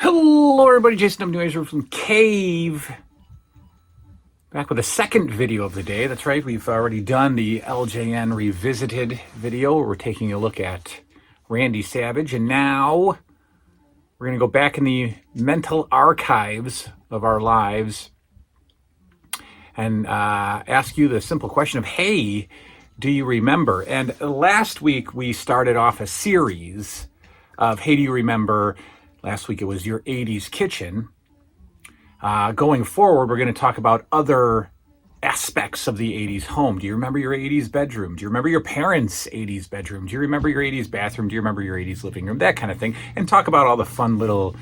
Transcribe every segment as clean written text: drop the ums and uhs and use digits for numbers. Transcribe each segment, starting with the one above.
Hello everybody, Jason W. from Cave. Back with a second video of the day. That's right, we've already done the LJN Revisited video. We're taking a look at Randy Savage, and now we're going to go back in the mental archives of our lives and ask you the simple question of, hey, do you remember? And last week we started off a series of, hey, do you remember? Last week it was your 80s kitchen. Going forward, we're going to talk about other aspects of the 80s home. Do you remember your 80s bedroom? Do you remember your parents' 80s bedroom? Do you remember your 80s bathroom? Do you remember your 80s living room? That kind of thing. And talk about all the fun little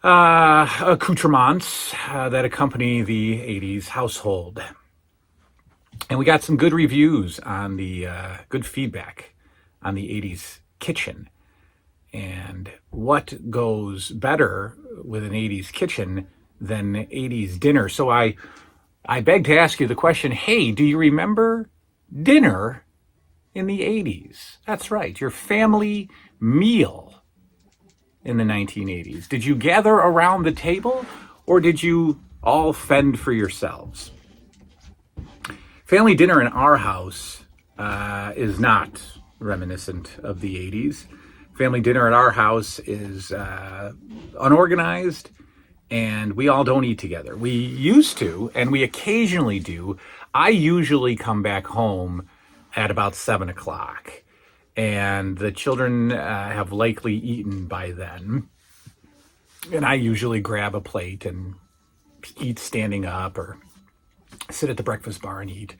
accoutrements that accompany the 80s household. And we got some good reviews on the good feedback on the 80s kitchen. And what goes better with an 80s kitchen than 80s dinner? So I beg to ask you the question, hey, do you remember dinner in the 80s? That's right, your family meal in the 1980s. Did you gather around the table, or did you all fend for yourselves? Family dinner in our house is not reminiscent of the 80s. Family dinner at our house is unorganized, and we all don't eat together. We used to, and we occasionally do. I usually come back home at about 7 o'clock, and the children have likely eaten by then. And I usually grab a plate and eat standing up, or sit at the breakfast bar and eat.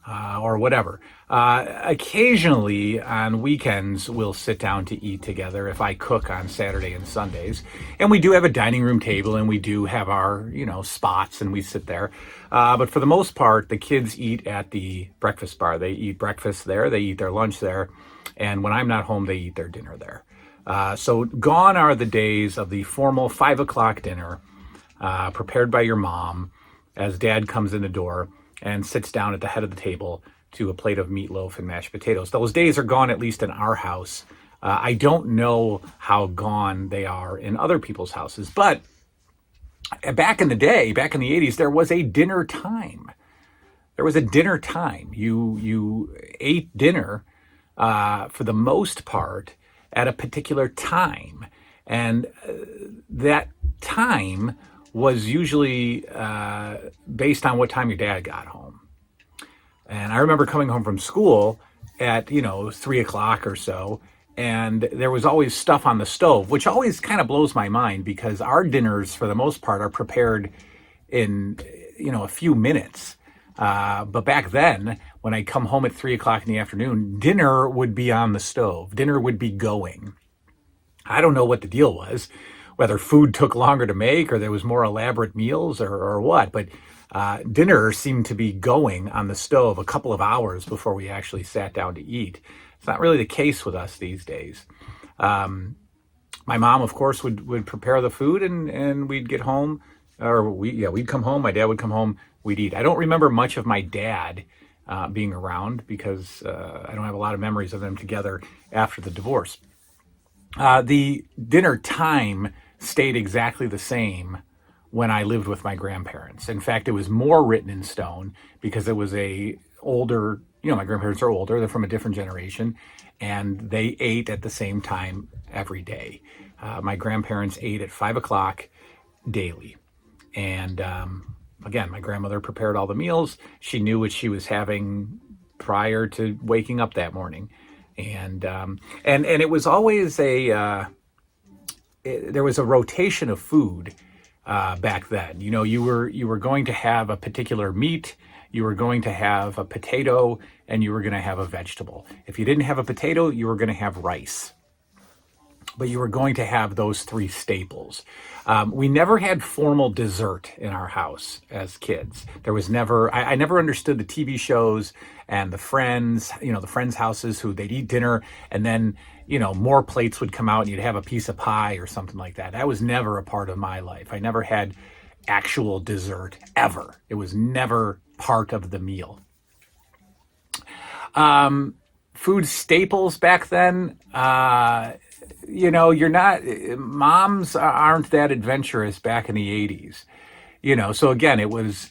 Or whatever. Occasionally on weekends, we'll sit down to eat together if I cook on Saturday and Sundays. And we do have a dining room table, and we do have our, spots, and we sit there. But for the most part, the kids eat at the breakfast bar. They eat breakfast there, they eat their lunch there, and when I'm not home, they eat their dinner there. So gone are the days of the formal 5 o'clock dinner prepared by your mom as dad comes in the door and sits down at the head of the table to a plate of meatloaf and mashed potatoes. Those days are gone, at least in our house. I don't know how gone they are in other people's houses, but back in the day, back in the 80s, there was a dinner time. There was a dinner time. You ate dinner for the most part at a particular time. And that time was usually based on what time your dad got home. And I remember coming home from school at, 3 o'clock or so, and there was always stuff on the stove, which always kind of blows my mind because our dinners, for the most part, are prepared in, a few minutes. But back then, when I come home at 3 o'clock in the afternoon, dinner would be on the stove. Dinner would be going. I don't know what the deal was, whether food took longer to make or there was more elaborate meals or what, but dinner seemed to be going on the stove a couple of hours before we actually sat down to eat. It's not really the case with us these days. My mom, of course, would prepare the food, and we'd get home, or we'd come home, my dad would come home, we'd eat. I don't remember much of my dad being around because I don't have a lot of memories of them together after the divorce. The dinner time stayed exactly the same when I lived with my grandparents. In fact, it was more written in stone because it was a older, my grandparents are older, they're from a different generation, and they ate at the same time every day. My grandparents ate at 5 o'clock daily. And again, my grandmother prepared all the meals. She knew what she was having prior to waking up that morning. And it was always there was a rotation of food back then. You were going to have a particular meat, you were going to have a potato, and you were going to have a vegetable. If you didn't have a potato, you were going to have rice. But you were going to have those three staples. We never had formal dessert in our house as kids. There was never, I never understood the TV shows and the friends, the friends' houses who they'd eat dinner and then, more plates would come out and you'd have a piece of pie or something like that. That was never a part of my life. I never had actual dessert ever. It was never part of the meal. Food staples back then, you're not, moms aren't that adventurous back in the 80s. So again, it was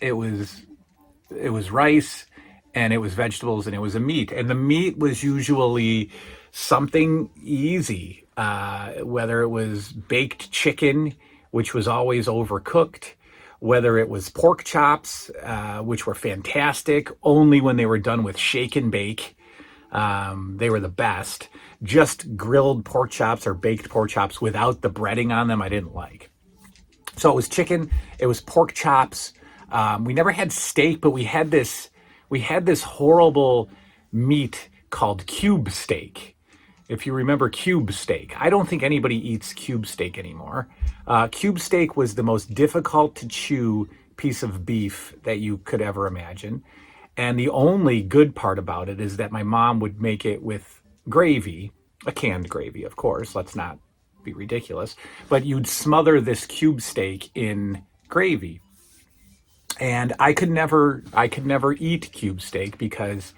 rice, and it was vegetables, and it was a meat, and the meat was usually something easy, whether it was baked chicken, which was always overcooked, whether it was pork chops, which were fantastic only when they were done with shake and bake. They were the best. Just grilled pork chops or baked pork chops without the breading on them, I didn't like. So it was chicken, it was pork chops. We never had steak, but we had this horrible meat called cube steak. If you remember cube steak, I don't think anybody eats cube steak anymore. Cube steak was the most difficult to chew piece of beef that you could ever imagine. And the only good part about it is that my mom would make it with gravy, a canned gravy, of course. Let's not be ridiculous. But you'd smother this cube steak in gravy. And I could never eat cube steak because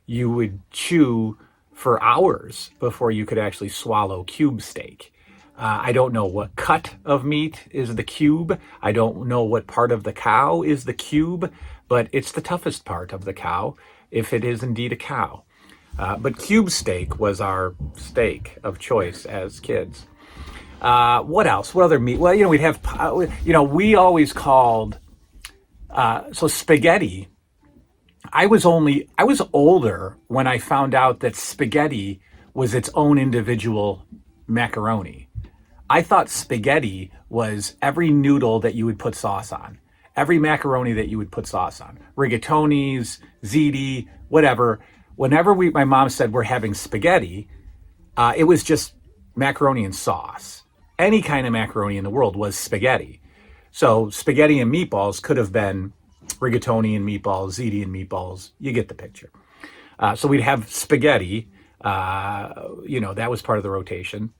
you would chew for hours before you could actually swallow cube steak. I don't know what cut of meat is the cube. I don't know what part of the cow is the cube, but it's the toughest part of the cow, if it is indeed a cow. But cube steak was our steak of choice as kids. What else? What other meat? Well, we'd have, we always called, so spaghetti. I was older when I found out that spaghetti was its own individual macaroni. I thought spaghetti was every noodle that you would put sauce on, every macaroni that you would put sauce on, rigatonis, ziti, whatever. Whenever my mom said we're having spaghetti, it was just macaroni and sauce. Any kind of macaroni in the world was spaghetti. So spaghetti and meatballs could have been rigatoni and meatballs, ziti and meatballs. You get the picture. So we'd have spaghetti. That was part of the rotation.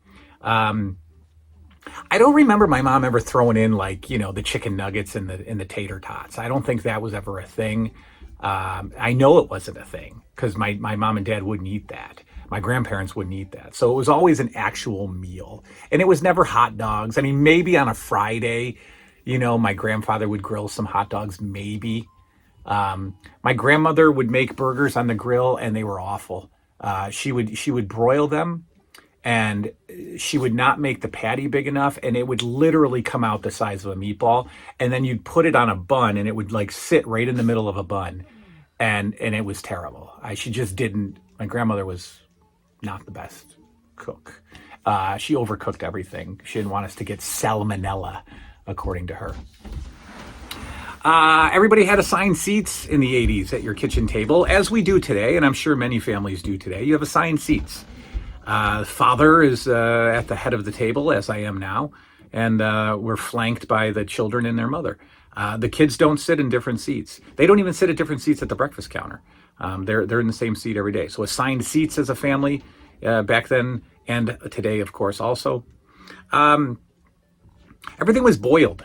I don't remember my mom ever throwing in the chicken nuggets and the tater tots. I don't think that was ever a thing. I know it wasn't a thing because my mom and dad wouldn't eat that. My grandparents wouldn't eat that. So it was always an actual meal. And it was never hot dogs. I mean, maybe on a Friday, my grandfather would grill some hot dogs, maybe. My grandmother would make burgers on the grill, and they were awful. She would broil them, and she would not make the patty big enough, and it would literally come out the size of a meatball. And then you'd put it on a bun, and it would sit right in the middle of a bun, and it was terrible. She just didn't. My grandmother was not the best cook. She overcooked everything. She didn't want us to get salmonella, according to her. Everybody had assigned seats in the 80s at your kitchen table, as we do today, and I'm sure many families do today. You have assigned seats. Father is at the head of the table, as I am now, and we're flanked by the children and their mother. The kids don't sit in different seats. They don't even sit at different seats at the breakfast counter. They're in the same seat every day. So assigned seats as a family back then and today, of course, also. Everything was boiled,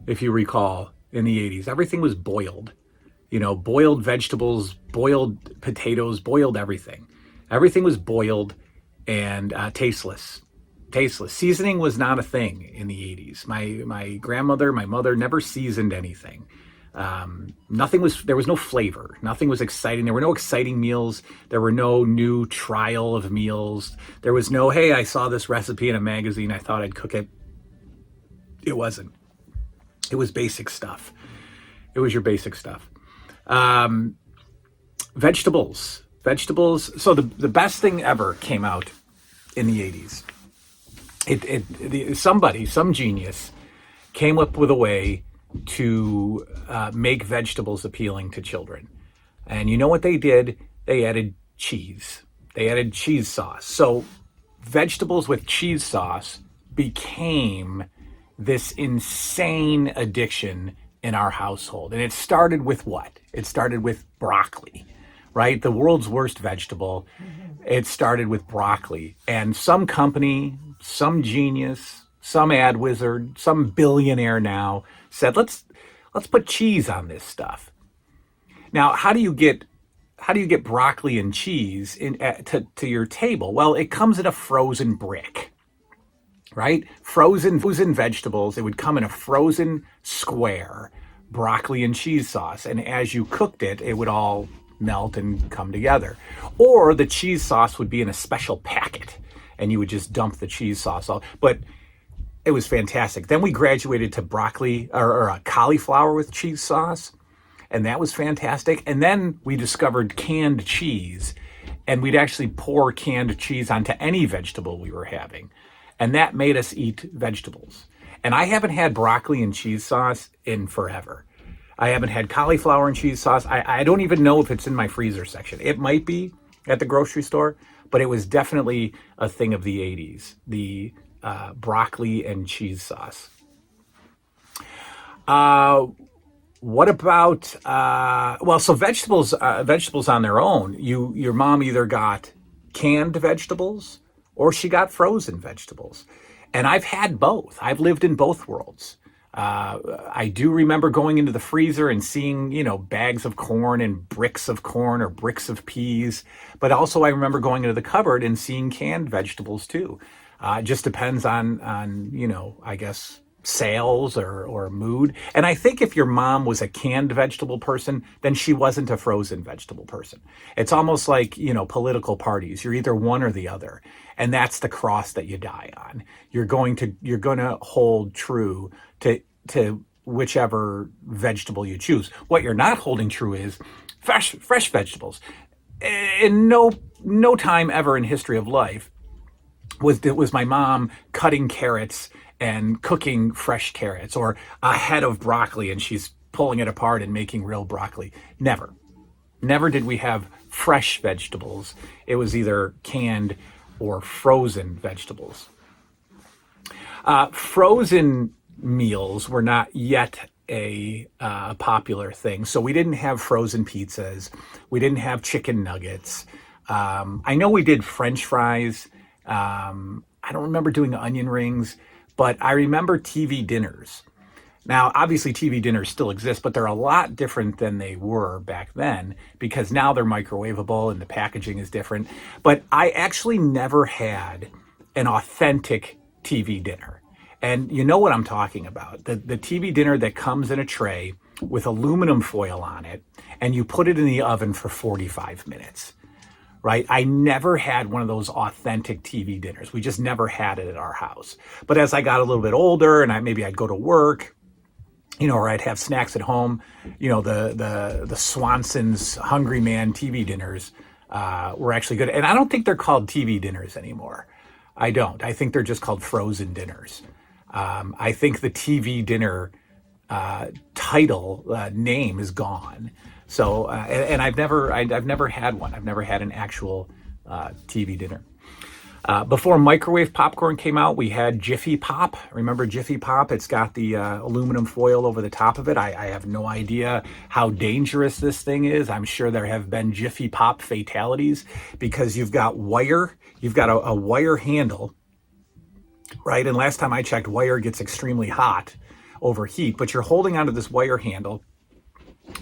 if you recall, in the 80s. Everything was boiled. Boiled vegetables, boiled potatoes, boiled everything. Everything was boiled and tasteless. Seasoning was not a thing in the 80s. My grandmother, my mother never seasoned anything. There was no flavor. Nothing was exciting. There were no exciting meals. There were no new trial of meals. There was no, hey, I saw this recipe in a magazine. I thought I'd cook it. It wasn't. It was basic stuff. It was your basic stuff. Vegetables. So the best thing ever came out in the 80s. Some genius came up with a way to make vegetables appealing to children. And you know what they did? They added cheese. They added cheese sauce. So vegetables with cheese sauce became this insane addiction in our household. And it started with what? It started with broccoli, right? The world's worst vegetable. It started with broccoli. And some company, some genius, some ad wizard, some billionaire now said, let's put cheese on this stuff. Now, how do you get get broccoli and cheese to your table? Well, it comes in a frozen brick, right? Frozen vegetables. It would come in a frozen square, broccoli and cheese sauce. And as you cooked it, it would all melt and come together. Or the cheese sauce would be in a special packet and you would just dump the cheese sauce off. But it was fantastic. Then we graduated to broccoli or cauliflower with cheese sauce, and that was fantastic. And then we discovered canned cheese, and we'd actually pour canned cheese onto any vegetable we were having. And that made us eat vegetables. And I haven't had broccoli and cheese sauce in forever. I haven't had cauliflower and cheese sauce. I don't even know if it's in my freezer section. It might be at the grocery store, but it was definitely a thing of the 80s, the broccoli and cheese sauce. What about, so vegetables on their own, your mom either got canned vegetables or she got frozen vegetables. And I've had both. I've lived in both worlds. I do remember going into the freezer and seeing, bags of corn and bricks of corn or bricks of peas. But also I remember going into the cupboard and seeing canned vegetables too. It just depends on, I guess, sales or mood. And I think if your mom was a canned vegetable person, then she wasn't a frozen vegetable person. It's almost like, political parties. You're either one or the other. And that's the cross that you die on. You're going to hold true to whichever vegetable you choose. What you're not holding true is fresh vegetables. In no time ever in history of life was my mom cutting carrots and cooking fresh carrots, or a head of broccoli and she's pulling it apart and making real broccoli. Never did we have fresh vegetables. It was either canned or frozen vegetables. Frozen meals were not yet a popular thing. So we didn't have frozen pizzas. We didn't have chicken nuggets. I know we did French fries. I don't remember doing onion rings, but I remember TV dinners. Now, obviously TV dinners still exist, but they're a lot different than they were back then because now they're microwavable and the packaging is different. But I actually never had an authentic TV dinner. And you know what I'm talking about. The TV dinner that comes in a tray with aluminum foil on it, and you put it in the oven for 45 minutes. Right? I never had one of those authentic TV dinners. We just never had it at our house. But as I got a little bit older and maybe I'd go to work, or I'd have snacks at home, the Swanson's Hungry Man TV dinners were actually good. And I don't think they're called TV dinners anymore. I don't. I think they're just called frozen dinners. I think the TV dinner title name is gone. So, and I've never had one. I've never had an actual TV dinner. Before microwave popcorn came out, we had Jiffy Pop. Remember Jiffy Pop? It's got the aluminum foil over the top of it. I have no idea how dangerous this thing is. I'm sure there have been Jiffy Pop fatalities because you've got a wire handle, right? And last time I checked, wire gets extremely hot over heat, but you're holding onto this wire handle.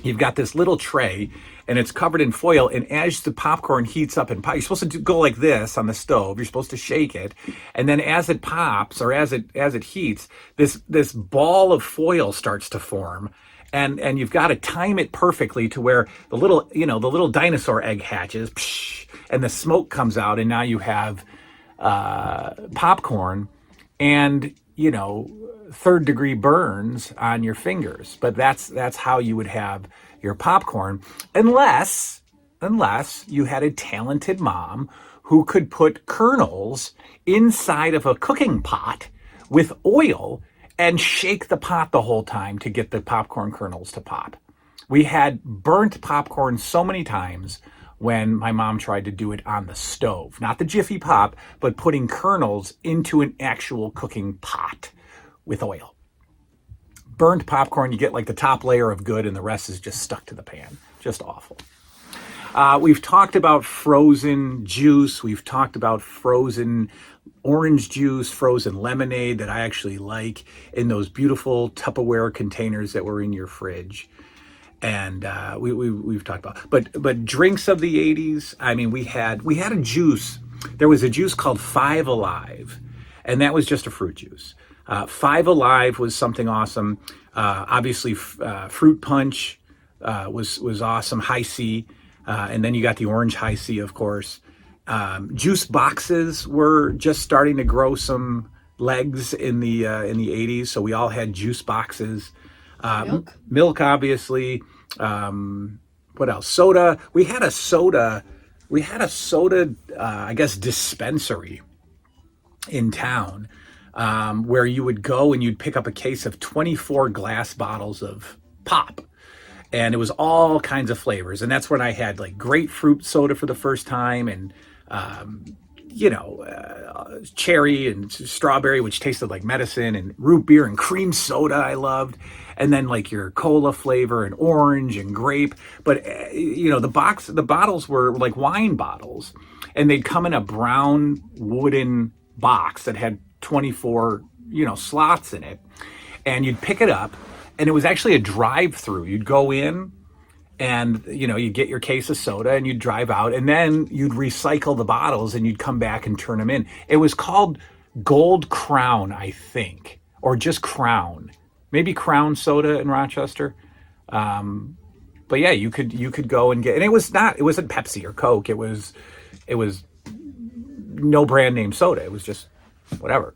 You've got this little tray and it's covered in foil. And as the popcorn heats up you're supposed to go like this on the stove. You're supposed to shake it. And then as it pops or as it heats, this ball of foil starts to form. And you've got to time it perfectly to where the little dinosaur egg hatches and the smoke comes out. And now you have popcorn and, third degree burns on your fingers, but that's how you would have your popcorn unless you had a talented mom who could put kernels inside of a cooking pot with oil and shake the pot the whole time to get the popcorn kernels to pop. We had burnt popcorn so many times when my mom tried to do it on the stove, not the Jiffy Pop, but putting kernels into an actual cooking pot with oil. Burnt popcorn, you get like the top layer of good and the rest is just stuck to the pan. Just awful. We've talked about frozen juice. We've talked about frozen orange juice, frozen lemonade that I actually like in those beautiful Tupperware containers that were in your fridge. And we've talked about, but drinks of the 80s. I mean, we had a juice. There was a juice called Five Alive, and that was just a fruit juice. Five Alive was something awesome. Obviously, fruit punch was awesome. High C, and then you got the orange High C, of course. Juice boxes were just starting to grow some legs in the 80s, so we all had juice boxes. Milk, obviously. What else? Soda. We had a soda. I guess, dispensary in town, where you would go and you'd pick up a case of 24 glass bottles of pop. And it was all kinds of flavors. And that's when I had like grapefruit soda for the first time, and cherry and strawberry, which tasted like medicine, and root beer and cream soda I loved. And then like your cola flavor and orange and grape. But, the bottles were like wine bottles, and they'd come in a brown wooden box that had 24, slots in it. And you'd pick it up, and it was actually a drive-through. You'd go in, and you'd get your case of soda and you'd drive out, and then you'd recycle the bottles and you'd come back and turn them in. It was called Gold Crown, I think, or just Crown, maybe Crown Soda in Rochester. But yeah, you could go and get, and it wasn't Pepsi or Coke. It was no brand name soda. It was just whatever.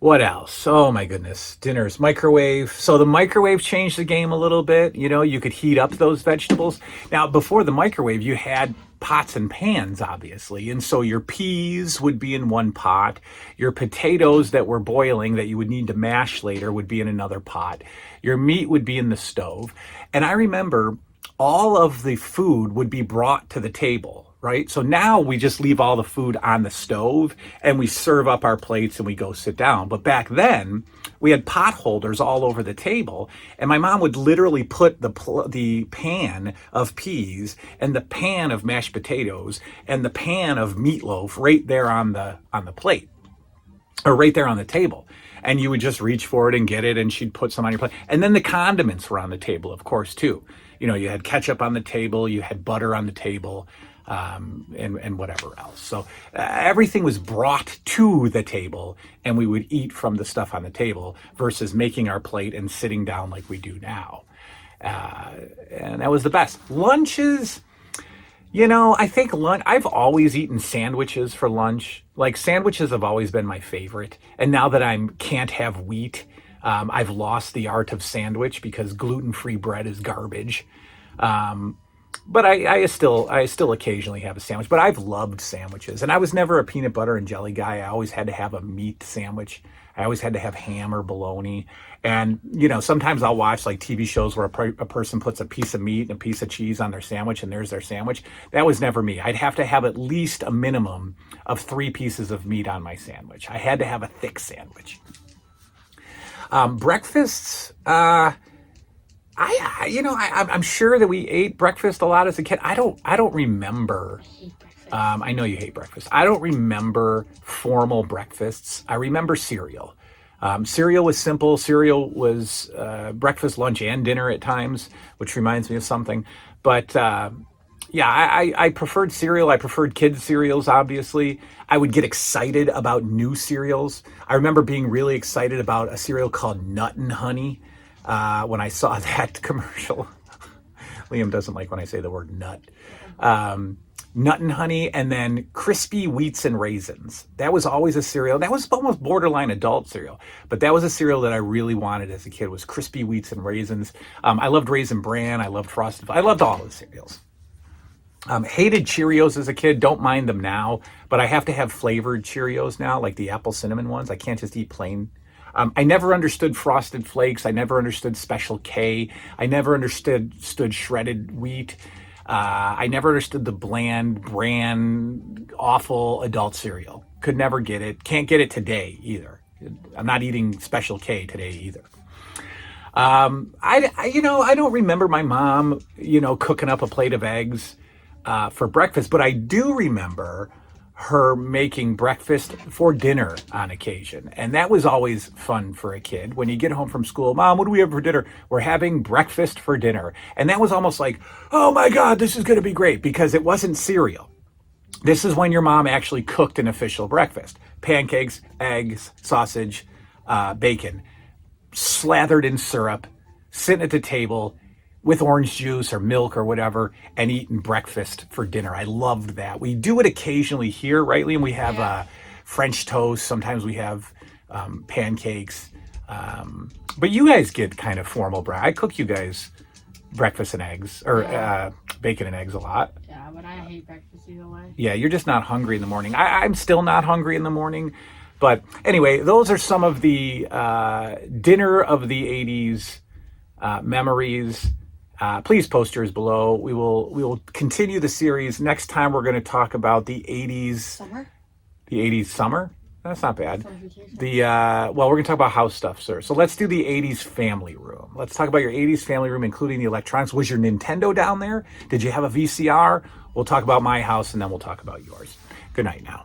What else? Oh my goodness. Dinners, microwave. So the microwave changed the game a little bit. You could heat up those vegetables. Now, before the microwave, you had pots and pans, obviously. And so your peas would be in one pot. Your potatoes that were boiling that you would need to mash later would be in another pot. Your meat would be in the stove. And I remember all of the food would be brought to the table. Right? So now we just leave all the food on the stove and we serve up our plates and we go sit down. But back then we had pot holders all over the table, and my mom would literally put the pan of peas and the pan of mashed potatoes and the pan of meatloaf right there on the plate, or right there on the table. And you would just reach for it and get it, and she'd put some on your plate. And then the condiments were on the table, of course, too. You had ketchup on the table, you had butter on the table, and whatever else. So everything was brought to the table, and we would eat from the stuff on the table versus making our plate and sitting down like we do now. And that was the best. Lunches, I think I've always eaten sandwiches for lunch. Like, sandwiches have always been my favorite. And now that I can't have wheat, I've lost the art of sandwich because gluten-free bread is garbage. But I still occasionally have a sandwich. But I've loved sandwiches. And I was never a peanut butter and jelly guy. I always had to have a meat sandwich. I always had to have ham or bologna. And, sometimes I'll watch like TV shows where a person puts a piece of meat and a piece of cheese on their sandwich, and there's their sandwich. That was never me. I'd have to have at least a minimum of 3 pieces of meat on my sandwich. I had to have a thick sandwich. Breakfasts, I'm sure that we ate breakfast a lot as a kid. I don't remember. I know you hate breakfast. I don't remember formal breakfasts. I remember cereal. Cereal was simple. Cereal was breakfast, lunch, and dinner at times, which reminds me of something. But I preferred cereal. I preferred kids' cereals, obviously. I would get excited about new cereals. I remember being really excited about a cereal called Nut and Honey when I saw that commercial. Liam doesn't like when I say the word nut. Nut and Honey, and then Crispy Wheats and Raisins. That was always a cereal. That was almost borderline adult cereal, but that was a cereal that I really wanted as a kid, was Crispy Wheats and Raisins. I loved Raisin Bran. I loved Frosted. I loved all of the cereals. Hated Cheerios as a kid. Don't mind them now, but I have to have flavored Cheerios now, like the apple cinnamon ones. I can't just eat plain. I never understood Frosted Flakes. I never understood Special K. I never understood shredded wheat. I never understood the bland, awful adult cereal. Could never get it. Can't get it today either. I'm not eating Special K today either. I don't remember my mom, cooking up a plate of eggs for breakfast, but I do remember her making breakfast for dinner on occasion. And that was always fun for a kid. When you get home from school, Mom, what do we have for dinner? We're having breakfast for dinner. And that was almost like, oh my God, this is going to be great, because it wasn't cereal. This is when your mom actually cooked an official breakfast. Pancakes, eggs, sausage, bacon, slathered in syrup, sitting at the table with orange juice or milk or whatever, and eating breakfast for dinner. I loved that. We do it occasionally here, right, Liam? We have French toast. Sometimes we have pancakes. But you guys get kind of formal. I cook you guys breakfast and eggs, or bacon and eggs a lot. Yeah, but I hate breakfast either way. Yeah, you're just not hungry in the morning. I'm still not hungry in the morning. But anyway, those are some of the dinner of the 80s memories. Please post yours below. We will continue the series. Next time we're going to talk about the 80s Summer? The 80s summer? That's not bad. Summer vacation. Well, we're going to talk about house stuff, sir. So let's do the 80s family room. Let's talk about your 80s family room, including the electronics. Was your Nintendo down there? Did you have a VCR? We'll talk about my house, and then we'll talk about yours. Good night now.